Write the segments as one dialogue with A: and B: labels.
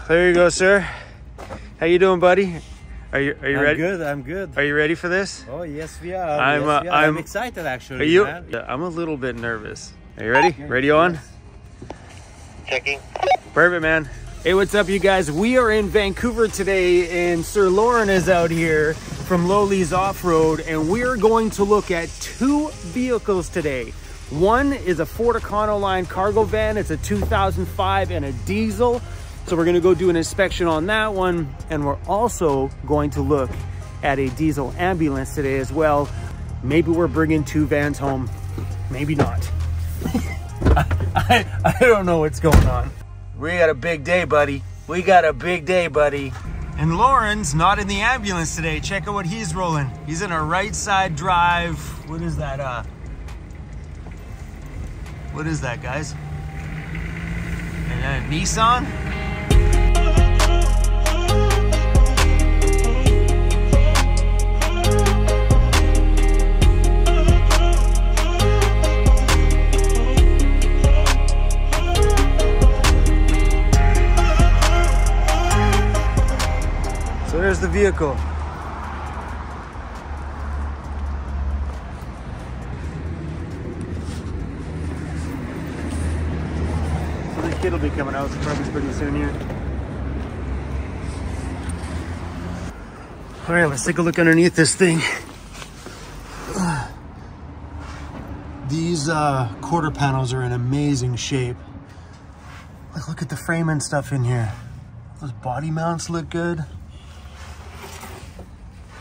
A: There you go, sir. How you doing, buddy? Are you ready?
B: I'm good.
A: Are you ready for this?
B: Oh, yes, we are. I'm excited, actually.
A: Are you?
B: Man.
A: Yeah, I'm a little bit nervous. Are you ready? Ready on?
B: Yes.
C: Checking.
A: Perfect, man. Hey, what's up, you guys? We are in Vancouver today, and Sir Lauren is out here from Lowly's Off-Road, and we're going to look at two vehicles today. One is a Ford Econoline cargo van. It's a 2005 and a diesel. So we're gonna go do an inspection on that one. And we're also going to look at a diesel ambulance today as well. Maybe we're bringing two vans home, maybe not. I don't know what's going on. We got a big day, buddy. We got a big day, buddy. And Lauren's not in the ambulance today. Check out what he's rolling. He's in a right side drive. What is that? What is that, guys? And a Nissan? So there's the vehicle. Kid will be coming out, so probably pretty soon here. All right, let's take a look underneath this thing. These quarter panels are in amazing shape. Look at the frame and stuff in here. Those body mounts look good.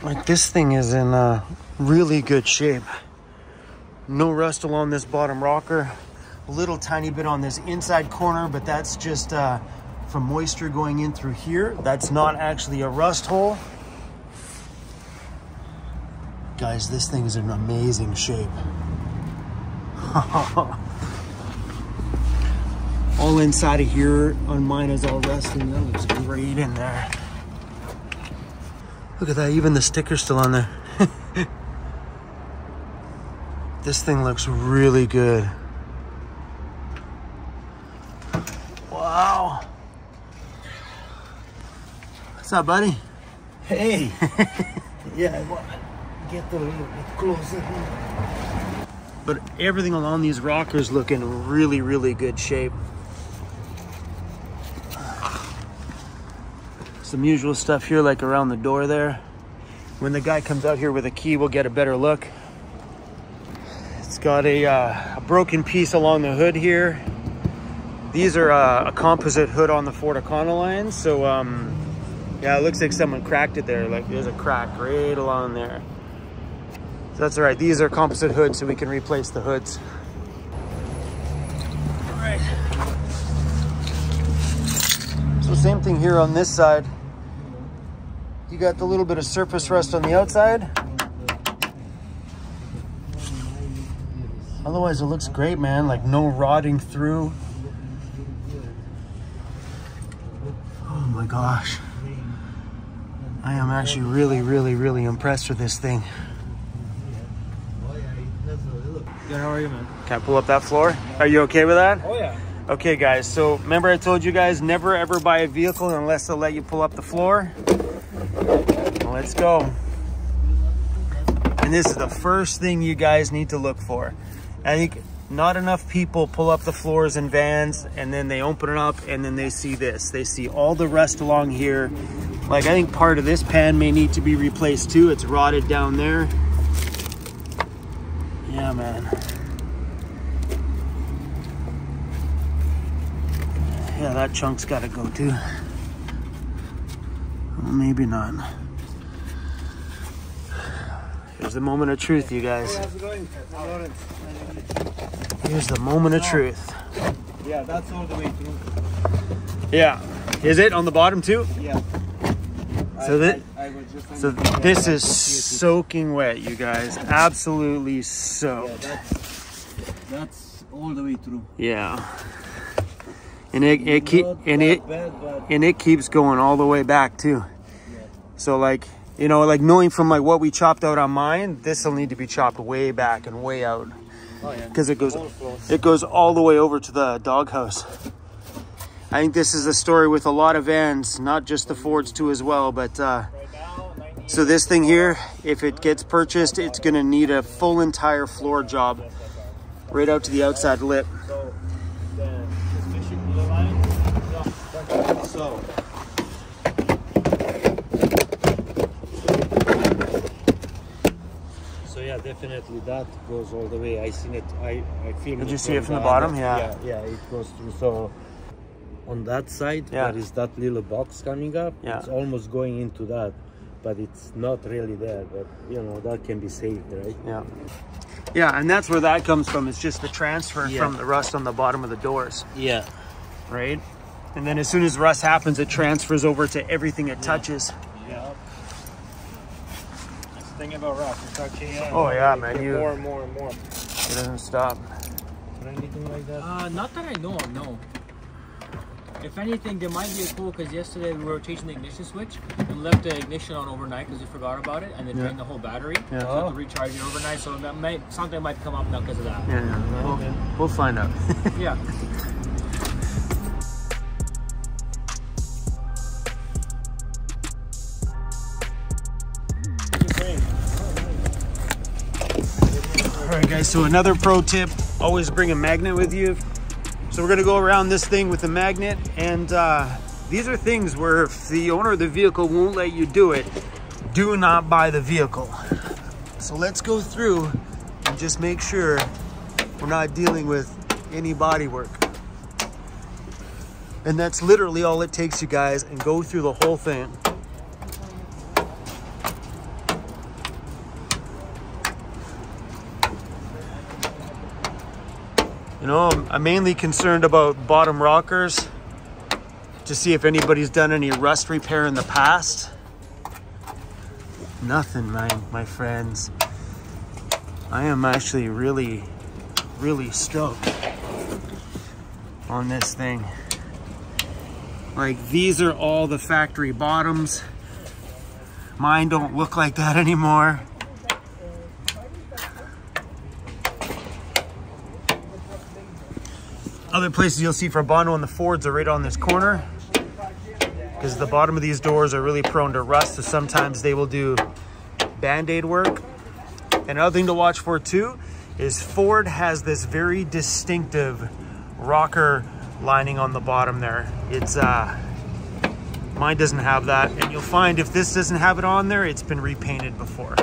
A: Like, this thing is in really good shape. No rust along this bottom rocker. A little tiny bit on this inside corner, but that's just from moisture going in through here. That's not actually a rust hole. Guys, this thing is in amazing shape. All inside of here on mine is all rusting. That looks great in there. Look at that, even the sticker's still on there. This thing looks really good. Wow. What's up, buddy?
B: Hey. Yeah, get a little bit closer.
A: But everything along these rockers look in really, really good shape. Some usual stuff here, like around the door there. When the guy comes out here with a key, we'll get a better look. It's got a broken piece along the hood here. These are a composite hood on the Ford Econoline, so yeah, it looks like someone cracked it there. Like, there's a crack right along there. So that's all right. These are composite hoods, so we can replace the hoods. All right. So same thing here on this side. You got the little bit of surface rust on the outside. Otherwise, it looks great, man. Like, no rotting through. Oh my gosh. I am actually really, really, really impressed with this thing.
B: Good, how are you, man?
A: Can I pull up that floor? Are you okay with that?
B: Oh, yeah.
A: Okay, guys, so remember I told you guys never ever buy a vehicle unless they'll let you pull up the floor? Let's go. And this is the first thing you guys need to look for. I think not enough people pull up the floors in vans and then they open it up and then they see this. They see all the rust along here. Like, I think part of this pan may need to be replaced too. It's rotted down there. Yeah, man. Yeah, that chunk's gotta go too. Well, maybe not. Here's the moment of truth, you guys. Here's the moment of truth.
B: Yeah, that's all the way through.
A: Yeah. Is it on the bottom too?
B: Yeah.
A: So this is soaking wet, you guys. Absolutely soaked.
B: Yeah, that's all the way through.
A: Yeah. And it keeps going all the way back too.
B: Yeah.
A: So, like, you know, like knowing from like what we chopped out on mine, this will need to be chopped way back and way out.
B: Oh, yeah.
A: Because it goes all the way over to the doghouse. I think this is a story with a lot of vans, not just the Fords too as well, but so this thing here, if it gets purchased, it's gonna need a full entire floor job right out to the outside lip.
B: So yeah, definitely that goes all the way. I seen it. I feel.
A: Did you see it from the bottom? Yeah.
B: Yeah, it goes through. So on that side,
A: Yeah.
B: there is that little box coming up.
A: Yeah.
B: It's almost going into that, but it's not really there. But you know, that can be saved, right?
A: Yeah. Yeah, and that's where that comes from. It's just the transfer
B: Yeah.
A: from the rust on the bottom of the doors,
B: Yeah.
A: right? And then as soon as rust happens, it transfers over to everything it touches.
B: Yeah. That's the thing about rust. You start changing.
A: Oh, yeah, man, you-
B: more and more and more.
A: It doesn't stop.
B: Or anything like that.
D: Not that I know of, no. If anything, there might be a clue because yesterday we were changing the ignition switch and left the ignition on overnight because we forgot about it and it drained the whole battery.
A: Yeah.
D: So we had to recharge it overnight. So that something might come up now because of that.
A: Yeah, we'll find out.
D: Yeah.
A: All right, guys, so another pro tip, always bring a magnet with you. So we're gonna go around this thing with the magnet, and these are things where if the owner of the vehicle won't let you do it, do not buy the vehicle. So let's go through and just make sure we're not dealing with any body work. And that's literally all it takes, you guys, and go through the whole thing. You know, I'm mainly concerned about bottom rockers to see if anybody's done any rust repair in the past. Nothing, my friends. I am actually really, really stoked on this thing. Like, these are all the factory bottoms. Mine don't look like that anymore. Other places you'll see Frabano and the Fords are right on this corner because the bottom of these doors are really prone to rust, so sometimes they will do Band-Aid work. And another thing to watch for too is Ford has this very distinctive rocker lining on the bottom there. It's mine doesn't have that, and you'll find if this doesn't have it on there, it's been repainted before.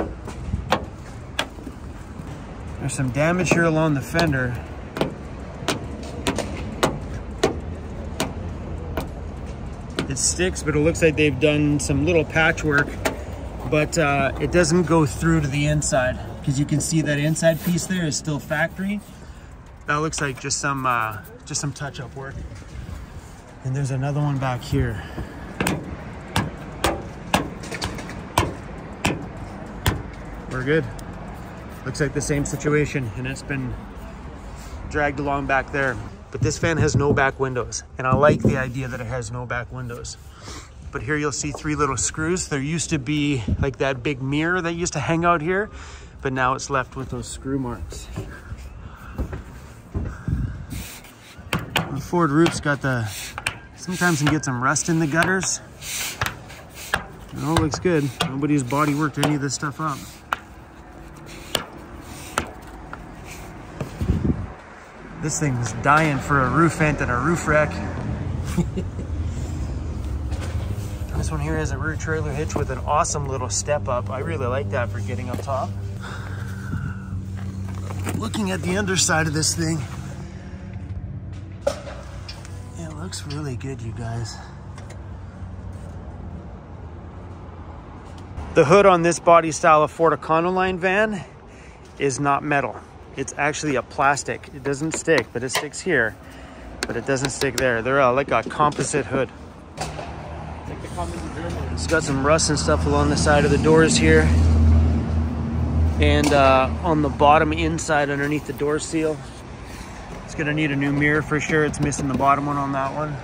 A: There's some damage here along the fender. It sticks, but it looks like they've done some little patchwork, but it doesn't go through to the inside because you can see that inside piece there is still factory. That looks like just some touch-up work. And there's another one back here. We're good. Looks like the same situation, and it's been dragged along back there. But this van has no back windows, and I like the idea that it has no back windows. But here you'll see 3 little screws. There used to be like that big mirror that used to hang out here, but now it's left with those screw marks. The Ford roof's got sometimes you can get some rust in the gutters. It all looks good. Nobody's body worked any of this stuff up. This thing's dying for a roof vent and a roof rack. This one here has a rear trailer hitch with an awesome little step up. I really like that for getting up top. Looking at the underside of this thing, it looks really good, you guys. The hood on this body style of Ford Econoline van is not metal. It's actually a plastic. It doesn't stick, but it sticks here, but it doesn't stick there. They're like a composite hood. It's got some rust and stuff along the side of the doors here. And on the bottom inside underneath the door seal. It's gonna need a new mirror for sure. It's missing the bottom one on that one.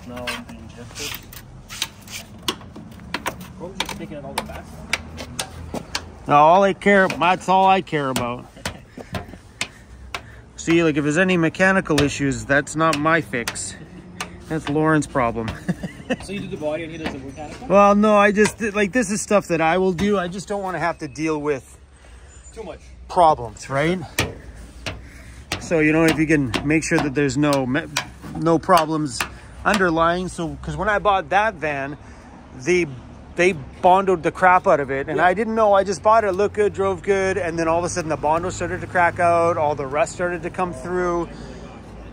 B: Now injected.
D: What was you sticking at all the back?
A: No, that's all I care about. See, like if there's any mechanical issues, that's not my fix. That's Lauren's problem.
D: So you do the body and he does the mechanical?
A: Well, no, I just, like, this is stuff that I will do. I just don't want to have to deal with
D: Too much
A: problems, right? So, you know, if you can make sure that there's no problems underlying. So, because when I bought that van, they bondoed the crap out of it, and I didn't know. I just bought it, looked good, drove good, and then all of a sudden the bondo started to crack out, all the rust started to come through.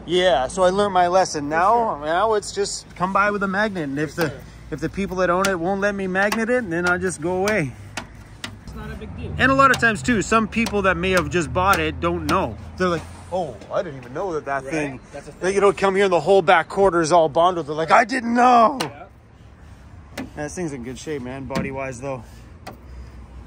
A: Yeah, so I learned my lesson. Now it's just come by with a magnet, and if the people that own it won't let me magnet it, then I'll just go away.
D: It's not a big deal.
A: And a lot of times too, some people that may have just bought it don't know. They're like, oh, I didn't even know that thing.
D: That's a thing.
A: They, you know, come here and the whole back quarter is all bonded. They're like, I didn't know.
D: Yeah.
A: This thing's in good shape, man, body-wise, though.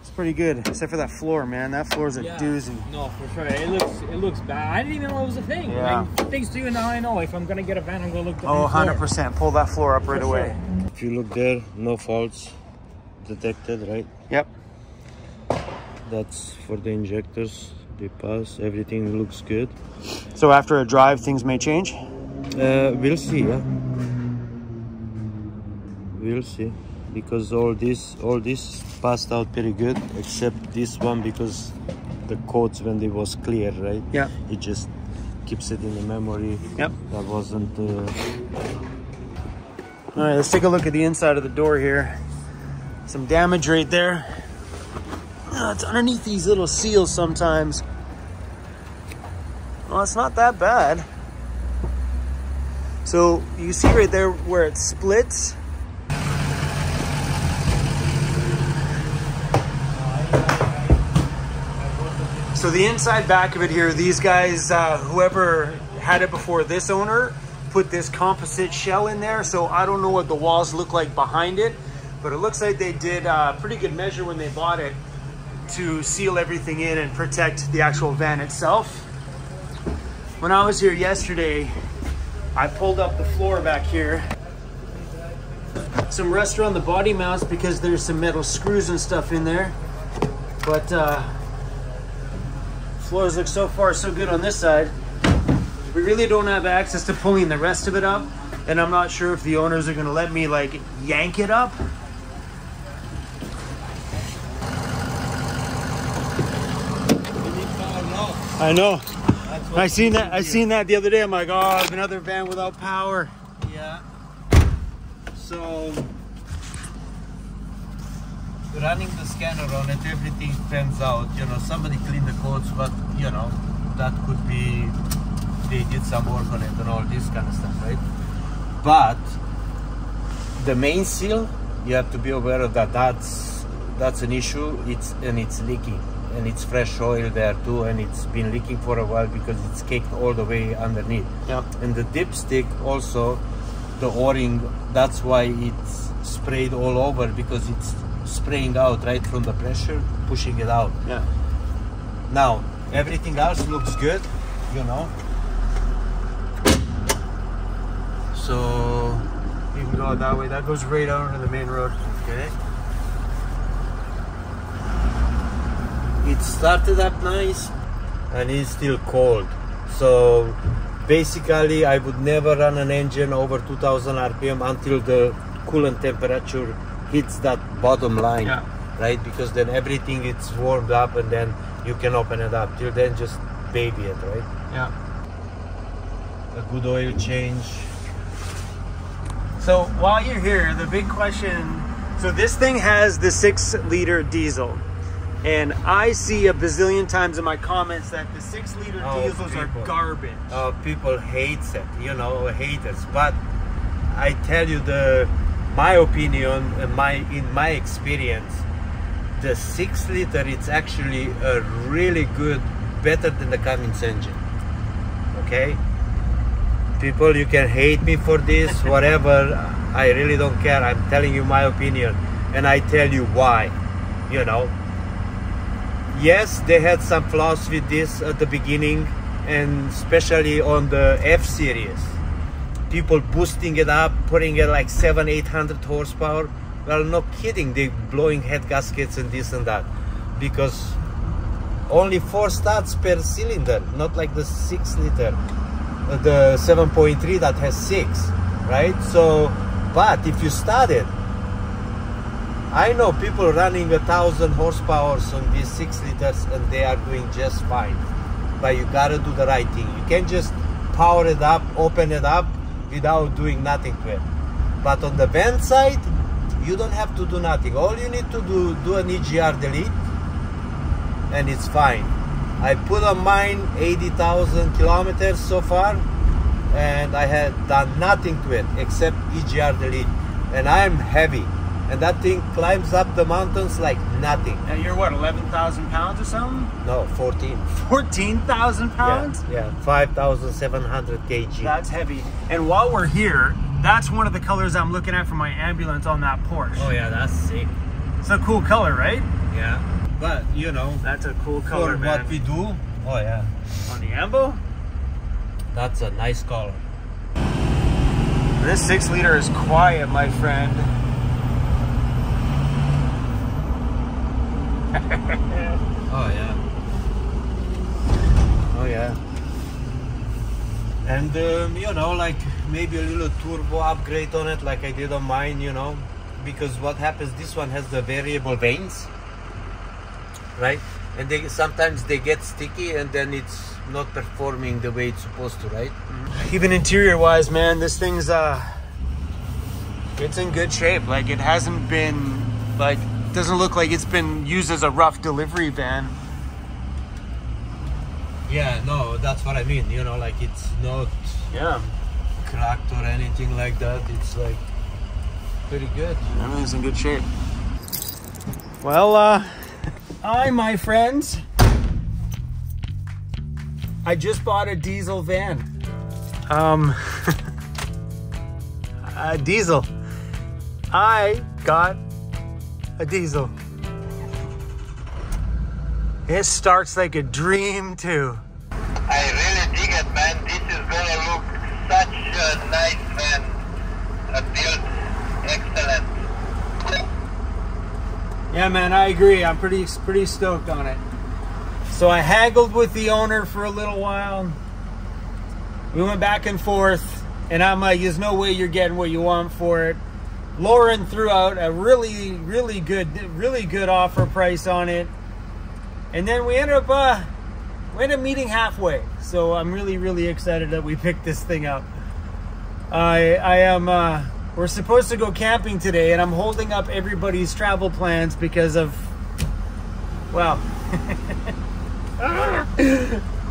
A: It's pretty good, except for that floor, man. That floor's a doozy.
D: No, for sure. It looks bad. I didn't even know it was a thing.
A: Yeah.
D: Like, thanks to you, now I know if I'm going to get a van, I'm going to look
A: Oh, 100%. Pull that floor up right away.
B: If you look there, no faults detected, right?
A: Yep.
B: That's for the injectors. They pass. Everything looks good.
A: So after a drive, things may change?
B: We'll see, yeah. We'll see, because all this passed out pretty good, except this one, because the codes when it was clear, right?
A: Yeah.
B: It just keeps it in the memory.
A: Yep.
B: That wasn't.
A: All right, let's take a look at the inside of the door here. Some damage right there. Oh, it's underneath these little seals sometimes. Well, it's not that bad. So you see right there where it splits. So the inside back of it here, these guys, whoever had it before this owner, put this composite shell in there. So I don't know what the walls look like behind it, but it looks like they did a pretty good measure when they bought it to seal everything in and protect the actual van itself. When I was here yesterday, I pulled up the floor back here. Some rust around the body mounts because there's some metal screws and stuff in there. But floors look so far so good on this side. We really don't have access to pulling the rest of it up, and I'm not sure if the owners are gonna let me like yank it up. I know. I seen that the other day. I'm like, oh, another van without power.
B: Yeah. So running the scanner on it, everything pans out. You know, somebody cleaned the codes, but you know, that could be they did some work on it and all this kind of stuff, right? But the main seal, you have to be aware of that. That's an issue. It's leaking, and it's fresh oil there too, and it's been leaking for a while because it's caked all the way underneath.
A: Yeah.
B: And the dipstick also, the O-ring, that's why it's sprayed all over, because it's spraying out right from the pressure, pushing it out.
A: Yeah.
B: Now everything else looks good, you know. So
A: You can go that way. That goes right out into the main road.
B: okay. It started up nice and it's still cold. So basically I would never run an engine over 2000 RPM until the coolant temperature hits that bottom line,
A: Yeah.
B: right? Because then everything is warmed up and then you can open it up. Till then just baby it, right?
A: Yeah.
B: A good oil change.
A: So while you're here, the big question, so this thing has the 6-liter diesel. And I see a bazillion times in my comments that the 6-liter diesels are garbage.
B: People hate it, you know, haters. But I tell you, my opinion, in my experience, the 6-liter, it's actually a really good, better than the Cummins engine. Okay, people, you can hate me for this, whatever. I really don't care. I'm telling you my opinion, and I tell you why. You know. Yes, they had some flaws with this at the beginning, and especially on the F series. People boosting it up, putting it like 700-800 horsepower. Well, no kidding, they blowing head gaskets and this and that. Because only 4 starts per cylinder, not like the 6-liter. The 7.3 that has 6. right? So, but if you started, I know people running 1,000 horsepower on these 6 liters and they are doing just fine. But you gotta do the right thing. You can't just power it up, open it up without doing nothing to it. But on the van side, you don't have to do nothing. All you need to do an EGR delete and it's fine. I put on mine 80,000 kilometers so far and I had done nothing to it except EGR delete. And I'm heavy. And that thing climbs up the mountains like nothing.
A: And you're what, 11,000 pounds or something?
B: No, 14.
A: 14,000 pounds?
B: Yeah, 5,700 kg.
A: That's heavy. And while we're here, that's one of the colors I'm looking at for my ambulance on that Porsche.
B: Oh yeah, that's sick.
A: It's a cool color, right?
B: Yeah. But, you know,
A: That's a cool color,
B: for
A: man.
B: what we do, oh yeah,
A: On the Ambo?
B: that's a nice color.
A: This 6 liter is quiet, my friend.
B: Oh yeah. Oh yeah. And you know, like maybe a little turbo upgrade on it, like I did on mine, you know, because what happens, this one has the variable vanes, right? And they sometimes they get sticky and then it's not performing the way it's supposed to, right?
A: Even interior wise, man, this thing's it's in good shape. Like, it hasn't been, like, doesn't look like it's been used as a rough delivery van.
B: Yeah, no, that's what I mean, you know, like it's not cracked or anything like that. It's like pretty good.
A: Everything's in good shape. Well, hi, my friends. I just bought a diesel van. Diesel. I got a diesel. It starts like a dream too.
C: I really dig it, man. This is gonna look such a nice van. Built excellent.
A: Yeah, man, I agree. I'm pretty stoked on it. So I haggled with the owner for a little while. We went back and forth, and I'm like, there's no way you're getting what you want for it. Lauren threw out a really good offer price on it, and then we ended up meeting halfway. So I'm really excited that we picked this thing up. We're supposed to go camping today, and I'm holding up everybody's travel plans because of, well,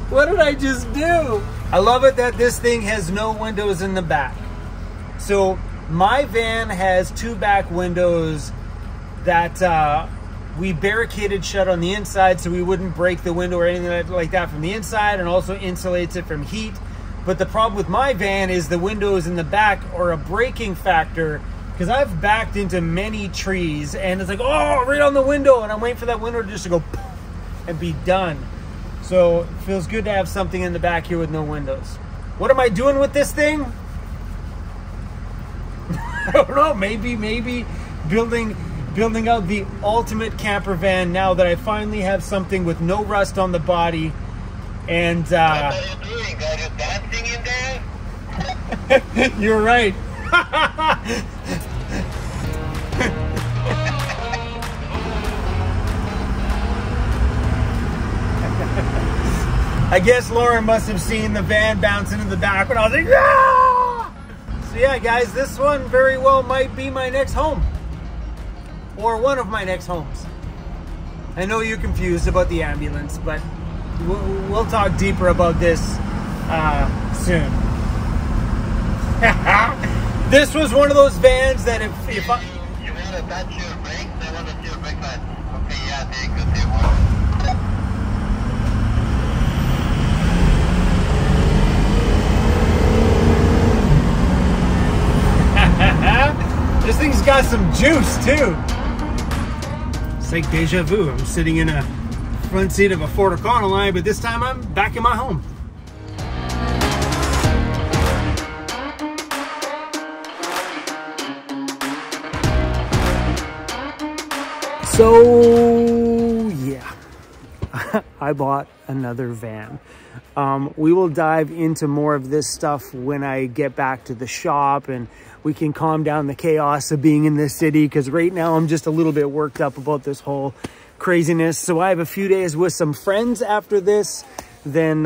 A: what did I just do? I love it that this thing has no windows in the back. So my van has 2 back windows that we barricaded shut on the inside so we wouldn't break the window or anything like that from the inside, and also insulates it from heat. But the problem with my van is the windows in the back are a braking factor, because I've backed into many trees and it's like, oh, right on the window, and I'm waiting for that window just to go poof and be done. So it feels good to have something in the back here with no windows. What am I doing with this thing? I don't know, maybe building out the ultimate camper van now that I finally have something with no rust on the body. And
C: What are you doing? Are you dancing in there?
A: you're right. I guess Lauren must have seen the van bouncing in the back when I was like, yeah! So yeah, guys, this one very well might be my next home. Or one of my next homes. I know you're confused about the ambulance, but we'll talk deeper about this soon. This was one of those vans that if I...
C: You want to touch your brakes? I want to see your brake lights. Okay, yeah, they good, they work.
A: This thing's got some juice too. It's like deja vu. I'm sitting in a front seat of a Ford Econoline, but this time I'm back in my home. So yeah, I bought another van. We will dive into more of this stuff when I get back to the shop and we can calm down the chaos of being in this city, because right now I'm just a little bit worked up about this whole craziness. So I have a few days with some friends after this. Then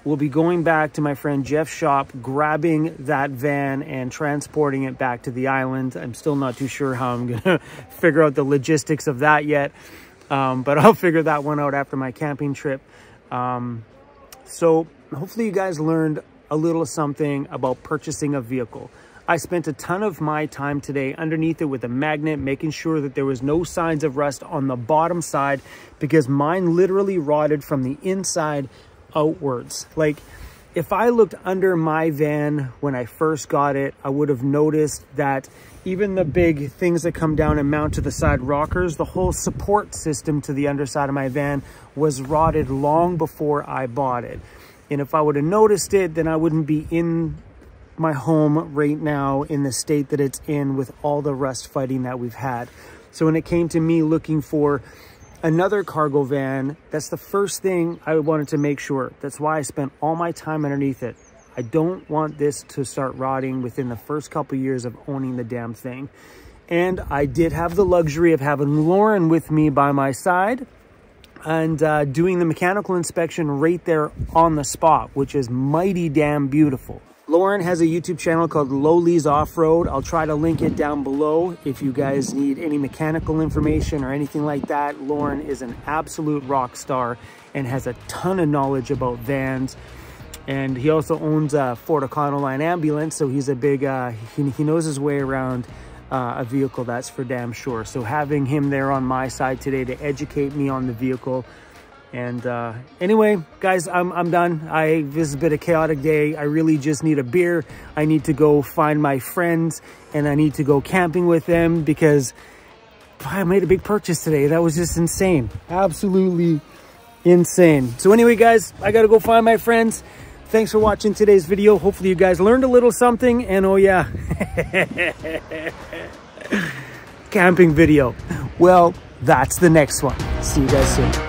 A: we'll be going back to my friend Jeff's shop, grabbing that van and transporting it back to the island. I'm still not too sure how I'm gonna figure out the logistics of that yet, but I'll figure that one out after my camping trip. So hopefully you guys learned a little something about purchasing a vehicle. I spent a ton of my time today underneath it with a magnet, making sure that there was no signs of rust on the bottom side, because mine literally rotted from the inside outwards. Like, if I looked under my van when I first got it, I would have noticed that even the big things that come down and mount to the side rockers, the whole support system to the underside of my van was rotted long before I bought it. And if I would have noticed it, then I wouldn't be in my home right now in the state that it's in with all the rust fighting that we've had. So when it came to me looking for another cargo van, that's the first thing I wanted to make sure. That's why I spent all my time underneath it. I don't want this to start rotting within the first couple of years of owning the damn thing. And I did have the luxury of having Lauren with me by my side and doing the mechanical inspection right there on the spot, which is mighty damn beautiful. Lauren has a YouTube channel called Lowly's Off-Road. I'll try to link it down below if you guys need any mechanical information or anything like that. Lauren is an absolute rock star and has a ton of knowledge about vans. And he also owns a Ford Econoline ambulance, so he's a big, he knows his way around a vehicle, that's for damn sure. So having him there on my side today to educate me on the vehicle. And anyway, guys, I'm done. This has been a chaotic day. I really just need a beer. I need to go find my friends and I need to go camping with them, because I made a big purchase today. That was just insane. Absolutely insane. So anyway, guys, I gotta go find my friends. Thanks for watching today's video. Hopefully you guys learned a little something. And oh yeah, camping video. Well, that's the next one. See you guys soon.